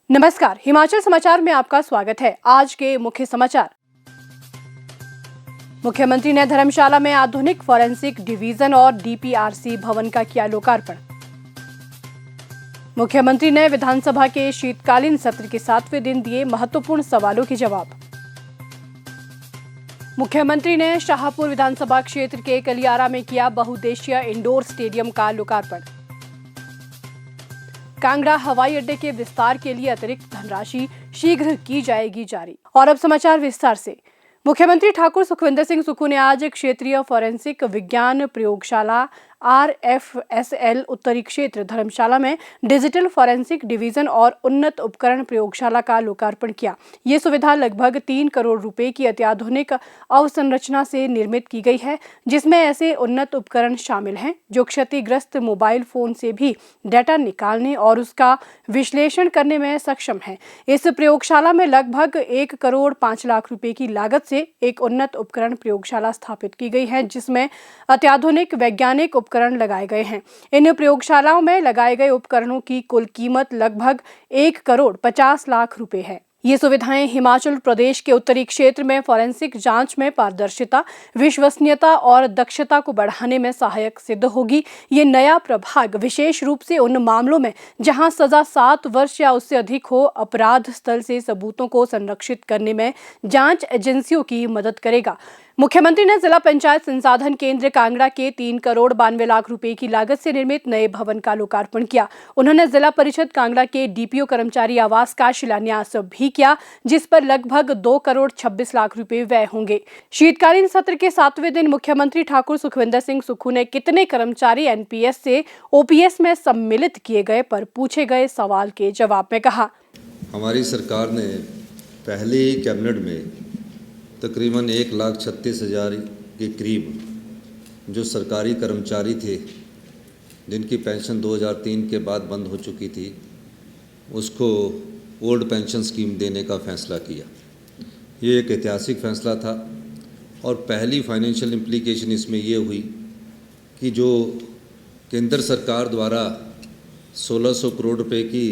नमस्कार, हिमाचल समाचार में आपका स्वागत है। आज के मुख्य समाचार। मुख्यमंत्री ने धर्मशाला में आधुनिक फॉरेंसिक डिवीजन और डीपीआरसी भवन का किया लोकार्पण। मुख्यमंत्री ने विधानसभा के शीतकालीन सत्र के 7वें दिन दिए महत्वपूर्ण सवालों के जवाब। मुख्यमंत्री ने शाहपुर विधानसभा क्षेत्र के कलियारा में किया बहुउद्देशीय इंडोर स्टेडियम का लोकार्पण। कांगड़ा हवाई अड्डे के विस्तार के लिए अतिरिक्त धनराशि शीघ्र की जाएगी जारी। और अब समाचार विस्तार से। मुख्यमंत्री ठाकुर सुखविंदर सिंह सुक्खू ने आज क्षेत्रीय फॉरेंसिक विज्ञान प्रयोगशाला RFSL उत्तरी क्षेत्र धर्मशाला में डिजिटल फॉरेंसिक डिवीजन और उन्नत उपकरण प्रयोगशाला का लोकार्पण किया। ये सुविधा लगभग 3 करोड़ रुपए की अत्याधुनिक अवसंरचना से निर्मित की गई है, जिसमें ऐसे उन्नत उपकरण शामिल हैं जो क्षतिग्रस्त मोबाइल फोन से भी डेटा निकालने और उसका विश्लेषण करने में सक्षम है। इस प्रयोगशाला में लगभग 1 करोड़ 5 लाख रुपए की लागत से एक उन्नत उपकरण प्रयोगशाला स्थापित की गई है, जिसमें अत्याधुनिक वैज्ञानिक उपकरण लगाए गए हैं। इन प्रयोगशालाओं में लगाए गए उपकरणों की कुल कीमत लगभग 1 करोड़ 50 लाख रुपए है। ये सुविधाएं हिमाचल प्रदेश के उत्तरी क्षेत्र में फॉरेंसिक जांच में पारदर्शिता, विश्वसनीयता और दक्षता को बढ़ाने में सहायक सिद्ध होगी। ये नया प्रभाग विशेष रूप से उन मामलों में जहां सजा 7 वर्ष या उससे अधिक हो, अपराध स्थल से सबूतों को संरक्षित करने में जांच एजेंसियों की मदद करेगा। मुख्यमंत्री ने जिला पंचायत संसाधन केंद्र कांगड़ा के 3 करोड़ 92 लाख रुपए की लागत से निर्मित नए भवन का लोकार्पण किया। उन्होंने जिला परिषद कांगड़ा के डीपीओ कर्मचारी आवास का शिलान्यास भी किया, जिस पर लगभग 2 करोड़ 26 लाख रुपए व्यय होंगे। शीतकालीन सत्र के 7वें दिन मुख्यमंत्री ठाकुर सुखविंदर सिंह सुक्खू ने कितने कर्मचारी एनपीएस से ओपीएस में सम्मिलित किए गए पर पूछे गए सवाल के जवाब में कहा, हमारी सरकार ने पहले ही कैबिनेट में तकरीबन 1,36,000 के करीब जो सरकारी कर्मचारी थे, जिनकी पेंशन 2003 के बाद बंद हो चुकी थी, उसको ओल्ड पेंशन स्कीम देने का फ़ैसला किया। ये एक ऐतिहासिक फ़ैसला था और पहली फाइनेंशियल इम्प्लीकेशन इसमें ये हुई कि जो केंद्र सरकार द्वारा 1600 करोड़ रुपए की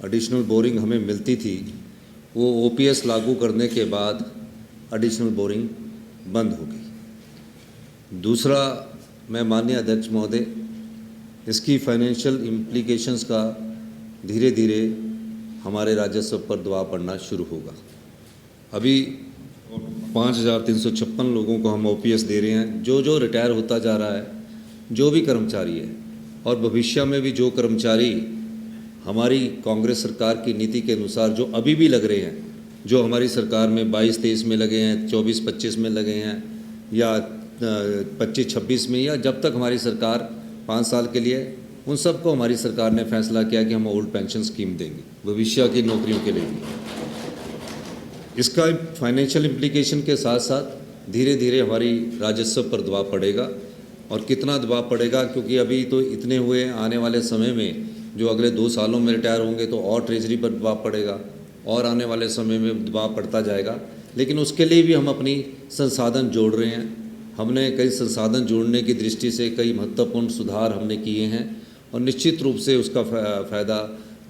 एडिशनल बोरिंग हमें मिलती थी, वो ओपीएस लागू करने के बाद एडिशनल बोरिंग बंद हो गई। दूसरा, मैं माननीय अध्यक्ष महोदय, इसकी फाइनेंशियल इम्प्लीकेशंस का धीरे धीरे हमारे राजस्व पर दबाव पड़ना शुरू होगा। अभी 5,356 लोगों को हम ओपीएस दे रहे हैं, जो रिटायर होता जा रहा है, जो भी कर्मचारी है, और भविष्य में भी जो कर्मचारी हमारी कांग्रेस सरकार की नीति के अनुसार जो अभी भी लग रहे हैं, जो हमारी सरकार में 22-23 में लगे हैं, 24-25 में लगे हैं, या 25-26 में, या जब तक हमारी सरकार 5 साल के लिए, उन सबको हमारी सरकार ने फैसला किया कि हम ओल्ड पेंशन स्कीम देंगे भविष्य की नौकरियों के लिए भी। इसका फाइनेंशियल इम्प्लीकेशन के साथ साथ धीरे धीरे हमारी राजस्व पर दबाव पड़ेगा। और कितना दबाव पड़ेगा, क्योंकि अभी तो इतने हुए, आने वाले समय में जो अगले 2 सालों में रिटायर होंगे तो और ट्रेजरी पर दबाव पड़ेगा, और आने वाले समय में दबाव पड़ता जाएगा। लेकिन उसके लिए भी हम अपनी संसाधन जोड़ रहे हैं। हमने कई संसाधन जोड़ने की दृष्टि से कई महत्वपूर्ण सुधार हमने किए हैं, और निश्चित रूप से उसका फ़ायदा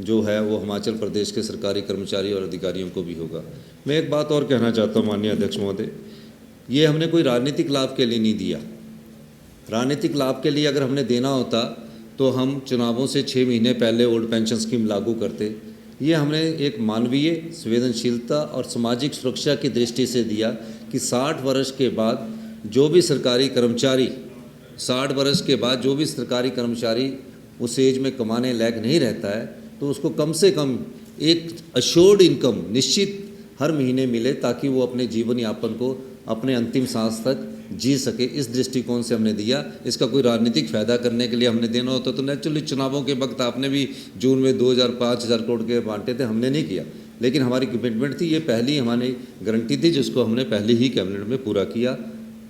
जो है वो हिमाचल प्रदेश के सरकारी कर्मचारी और अधिकारियों को भी होगा। मैं एक बात और कहना चाहता हूँ माननीय अध्यक्ष महोदय, ये हमने कोई राजनीतिक लाभ के लिए नहीं दिया। राजनीतिक लाभ के लिए अगर हमने देना होता तो हम चुनावों से 6 महीने पहले ओल्ड पेंशन स्कीम लागू करते। ये हमने एक मानवीय संवेदनशीलता और सामाजिक सुरक्षा की दृष्टि से दिया कि 60 वर्ष के बाद जो भी सरकारी कर्मचारी 60 वर्ष के बाद जो भी सरकारी कर्मचारी उस एज में कमाने लायक नहीं रहता है, तो उसको कम से कम एक अश्योर्ड इनकम निश्चित हर महीने मिले, ताकि वो अपने जीवन यापन को अपने अंतिम सांस तक जी सके। इस दृष्टिकोण से हमने दिया। इसका कोई राजनीतिक फ़ायदा करने के लिए हमने देना होता तो नेचुरली चुनावों के वक्त आपने भी जून में 2,000-5,000 करोड़ के बांटे थे, हमने नहीं किया। लेकिन हमारी कमिटमेंट थी, ये पहली हमारी गारंटी थी, जिसको हमने पहले ही कैबिनेट में पूरा किया।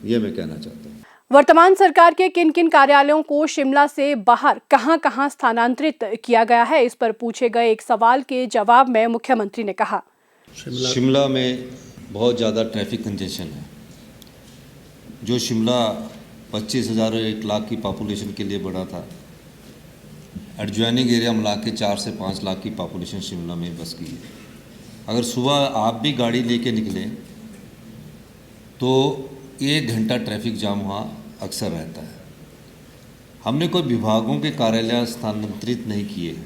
ये मैं कहना चाहता हूँ। वर्तमान सरकार के किन किन कार्यालयों को शिमला से बाहर कहां-कहां स्थानांतरित किया गया है, इस पर पूछे गए एक सवाल के जवाब में मुख्यमंत्री ने कहा, शिमला में बहुत ज़्यादा ट्रैफिक कंजेशन है। जो शिमला 25,000 और 1 लाख की पॉपुलेशन के लिए बड़ा था, एडजॉइनिंग एरिया मिला के 4 से 5 लाख की पॉपुलेशन शिमला में बस की है। अगर सुबह आप भी गाड़ी लेके निकलें तो 1 घंटा ट्रैफिक जाम वहाँ अक्सर रहता है। हमने कोई विभागों के कार्यालय स्थानांतरित नहीं किए,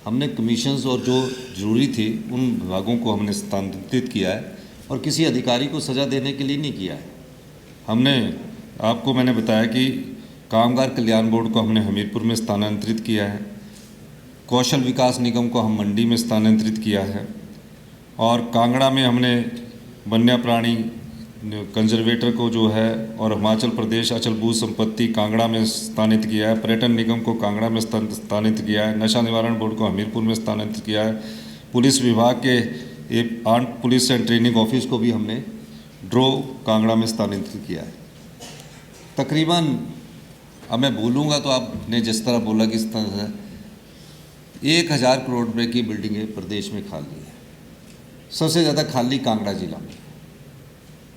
हमने कमीशंस और जो ज़रूरी थे उन विभागों को हमने स्थानांतरित किया है और किसी अधिकारी को सज़ा देने के लिए नहीं किया है। हमने आपको मैंने बताया कि कामगार कल्याण बोर्ड को हमने हमीरपुर में स्थानांतरित किया है, कौशल विकास निगम को हम मंडी में स्थानांतरित किया है और कांगड़ा में हमने वन्य प्राणी कंजर्वेटर को जो है और हिमाचल प्रदेश अचल भू संपत्ति कांगड़ा में स्थानित किया है, पर्यटन निगम को कांगड़ा में स्थानित किया है, नशा निवारण बोर्ड को हमीरपुर में स्थानांतरित किया है, पुलिस विभाग के एक armed police and training office को भी हमने ड्रो कांगड़ा में स्थानांतरित किया है। तकरीबन अब मैं बोलूँगा तो आपने जिस तरह बोला कि इस तरह से 1000 करोड़ रुपए की बिल्डिंगें प्रदेश में खाली है। सबसे ज़्यादा खाली कांगड़ा जिला में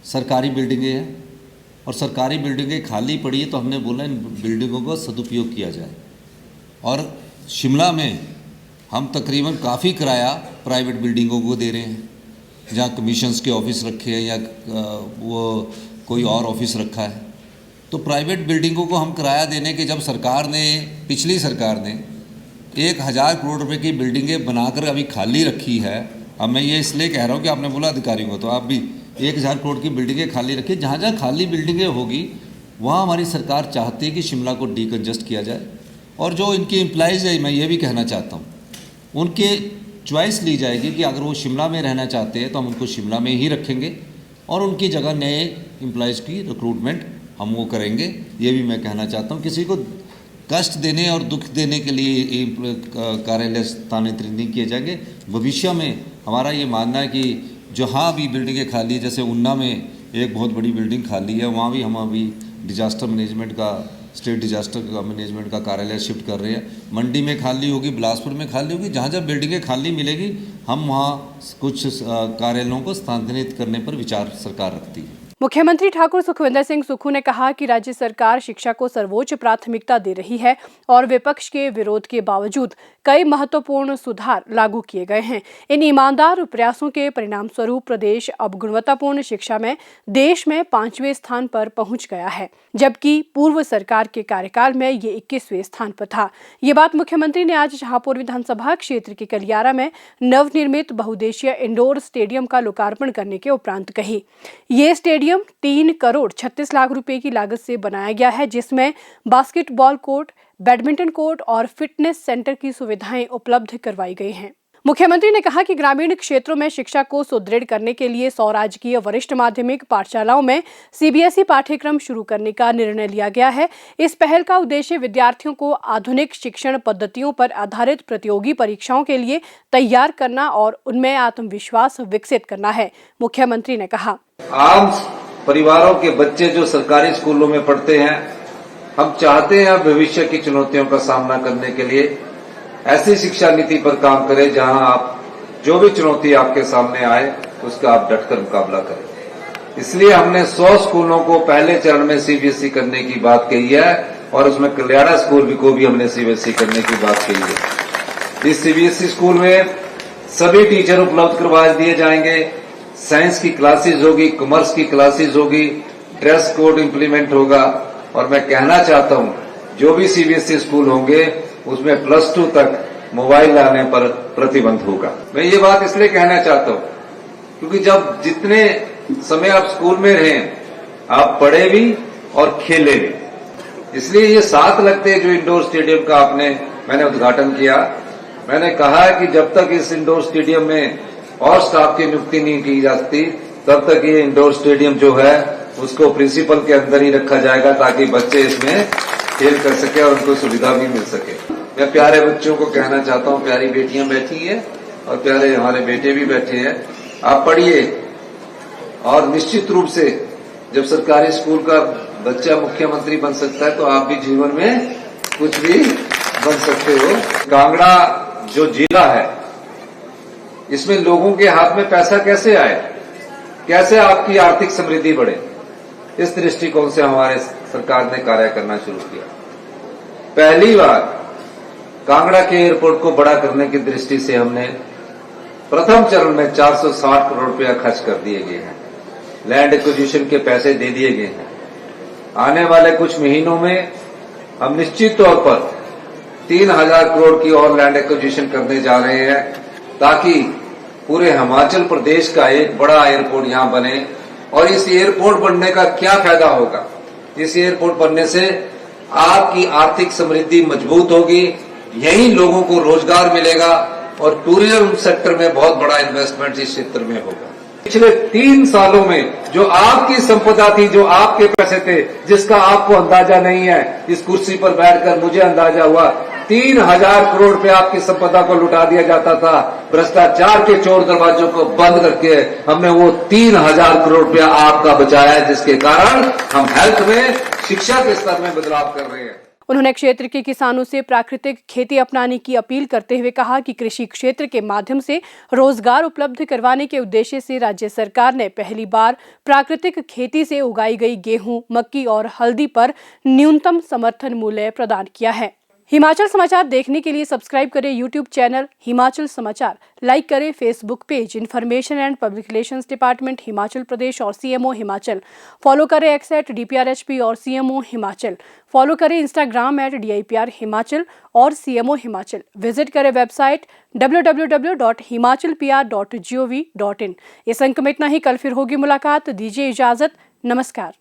सरकारी बिल्डिंगें हैं और सरकारी बिल्डिंगें खाली पड़ी है तो हमने बोला इन बिल्डिंगों का सदुपयोग किया जाए। और शिमला में हम तकरीबन काफ़ी किराया प्राइवेट बिल्डिंगों को दे रहे हैं, जहाँ कमीशंस के ऑफिस रखे हैं या वो कोई और ऑफिस रखा है। तो प्राइवेट बिल्डिंगों को हम किराया देने के जब सरकार ने पिछली सरकार ने 1000 करोड़ रुपए की बिल्डिंगें बनाकर अभी खाली रखी है। अब मैं ये इसलिए कह रहा हूँ कि आपने बोला अधिकारियों को, तो आप भी 1000 करोड़ की बिल्डिंगें खाली रखिए। जहाँ जहाँ खाली बिल्डिंगें होगी वहाँ हमारी सरकार चाहती है कि शिमला को डीकंजस्ट किया जाए और जो इनके एम्प्लॉइज़ है, मैं ये भी कहना चाहता हूँ, उनके चॉइस ली जाएगी कि अगर वो शिमला में रहना चाहते हैं तो हम उनको शिमला में ही रखेंगे और उनकी जगह नए एम्प्लॉइज़ की रिक्रूटमेंट हम वो करेंगे। ये भी मैं कहना चाहता हूँ, किसी को कष्ट देने और दुख देने के लिए कार्यालय स्थानांतरित नहीं किए जाएंगे। भविष्य में हमारा ये मानना है कि जहाँ भी बिल्डिंगें खाली है, जैसे ऊना में एक बहुत बड़ी बिल्डिंग खाली है, वहाँ भी हम अभी डिजास्टर मैनेजमेंट का स्टेट डिजास्टर का मैनेजमेंट का कार्यालय शिफ्ट कर रहे हैं। मंडी में खाली होगी, बिलासपुर में खाली होगी, जहाँ जहाँ बिल्डिंगें खाली मिलेगी हम वहाँ कुछ कार्यालयों को स्थानांतरित करने पर विचार सरकार रखती है। मुख्यमंत्री ठाकुर सुखविंदर सिंह सुक्खू ने कहा कि राज्य सरकार शिक्षा को सर्वोच्च प्राथमिकता दे रही है और विपक्ष के विरोध के बावजूद कई महत्वपूर्ण सुधार लागू किए गए हैं। इन ईमानदार प्रयासों के परिणाम स्वरूप प्रदेश अब गुणवत्तापूर्ण शिक्षा में देश में 5वें स्थान पर पहुंच गया है, जबकि पूर्व सरकार के कार्यकाल में ये 21वें स्थान पर था। ये बात मुख्यमंत्री ने आज शाहपुर विधानसभा क्षेत्र के कलियारा में नवनिर्मित बहुउद्देशीय इंडोर स्टेडियम का लोकार्पण करने के उपरांत कही। ये स्टेडियम 3 करोड़ 36 लाख रुपए की लागत से बनाया गया है, जिसमें बास्केटबॉल कोर्ट, बैडमिंटन कोर्ट और फिटनेस सेंटर की सुविधाएं उपलब्ध करवाई गई हैं। मुख्यमंत्री ने कहा कि ग्रामीण क्षेत्रों में शिक्षा को सुदृढ़ करने के लिए 100 राजकीय वरिष्ठ माध्यमिक पाठशालाओं में सीबीएसई पाठ्यक्रम शुरू करने का निर्णय लिया गया है। इस पहल का उद्देश्य विद्यार्थियों को आधुनिक शिक्षण पद्धतियों पर आधारित प्रतियोगी परीक्षाओं के लिए तैयार करना और उनमें आत्मविश्वास विकसित करना है। मुख्यमंत्री ने कहा, आम परिवारों के बच्चे जो सरकारी स्कूलों में पढ़ते हैं, हम चाहते हैं भविष्य की चुनौतियों का सामना करने के लिए ऐसी शिक्षा नीति पर काम करें जहां आप जो भी चुनौती आपके सामने आए उसका आप डटकर मुकाबला करें। इसलिए हमने 100 स्कूलों को पहले चरण में सीबीएसई करने की बात कही है और उसमें कल्याड़ा स्कूल को भी हमने सीबीएसई करने की बात कही है। इस सीबीएसई स्कूल में सभी टीचर उपलब्ध करवा दिए जाएंगे, साइंस की क्लासेज होगी, कॉमर्स की क्लासेज होगी, ड्रेस कोड इम्प्लीमेंट होगा और मैं कहना चाहता हूं जो भी सीबीएसई स्कूल होंगे उसमें +2 तक मोबाइल लाने पर प्रतिबंध होगा। मैं ये बात इसलिए कहना चाहता हूं क्योंकि जब जितने समय आप स्कूल में रहे आप पढ़े भी और खेले भी। इसलिए ये 7 लगते जो इंडोर स्टेडियम का मैंने उद्घाटन किया, मैंने कहा कि जब तक इस इंडोर स्टेडियम में और स्टाफ की नियुक्ति नहीं की जाती तब तक ये इंडोर स्टेडियम जो है उसको प्रिंसिपल के अंदर ही रखा जाएगा ताकि बच्चे इसमें खेल कर सके और उनको सुविधा भी मिल सके। मैं प्यारे बच्चों को कहना चाहता हूं, प्यारी बेटियां बैठी है और प्यारे हमारे बेटे भी बैठे हैं, आप पढ़िए और निश्चित रूप से जब सरकारी स्कूल का बच्चा मुख्यमंत्री बन सकता है तो आप भी जीवन में कुछ भी बन सकते हो। कांगड़ा जो जिला है इसमें लोगों के हाथ में पैसा कैसे आए, कैसे आपकी आर्थिक समृद्धि बढ़े, इस दृष्टिकोण से हमारे सरकार ने कार्य करना शुरू किया। पहली बार कांगड़ा के एयरपोर्ट को बड़ा करने की दृष्टि से हमने प्रथम चरण में 460 करोड़ रुपया खर्च कर दिए गए हैं। लैंड एक्विजिशन के पैसे दे दिए गए हैं। आने वाले कुछ महीनों में हम निश्चित तौर पर 3000 करोड़ की और लैंड एक्विजिशन करने जा रहे हैं, ताकि पूरे हिमाचल प्रदेश का एक बड़ा एयरपोर्ट यहां बने। और इस एयरपोर्ट बनने का क्या फायदा होगा? इस एयरपोर्ट बनने से आपकी आर्थिक समृद्धि मजबूत होगी, यही लोगों को रोजगार मिलेगा और टूरिज्म सेक्टर में बहुत बड़ा इन्वेस्टमेंट इस क्षेत्र में होगा। पिछले 3 सालों में जो आपकी संपदा थी, जो आपके पैसे थे, जिसका आपको अंदाजा नहीं है, इस कुर्सी पर बैठकर मुझे अंदाजा हुआ 3000 करोड़ रुपया आपकी संपदा को लुटा दिया जाता था। भ्रष्टाचार के चोर दरवाजों को बंद करके हमने वो 3000 करोड़ रुपया आपका बचाया है, जिसके कारण हम हेल्थ में, शिक्षा के स्तर में बदलाव कर रहे हैं। उन्होंने क्षेत्र के किसानों से प्राकृतिक खेती अपनाने की अपील करते हुए कहा कि कृषि क्षेत्र के माध्यम से रोजगार उपलब्ध करवाने के उद्देश्य से राज्य सरकार ने पहली बार प्राकृतिक खेती से उगाई गई गेहूं, मक्की और हल्दी पर न्यूनतम समर्थन मूल्य प्रदान किया है। हिमाचल समाचार देखने के लिए सब्सक्राइब करें यूट्यूब चैनल हिमाचल समाचार, लाइक करें Facebook page information and public relations department Himachal Pradesh और सीएमओ हिमाचल, फॉलो करें एक्स @DPRHP और सीएमओ हिमाचल, फॉलो करें इंस्टाग्राम @DIPR हिमाचल और सीएमओ हिमाचल, विजिट करें वेबसाइट www.himachalpr.gov.in। इस अंक में इतना ही, कल फिर होगी मुलाकात, दीजिए इजाजत, नमस्कार।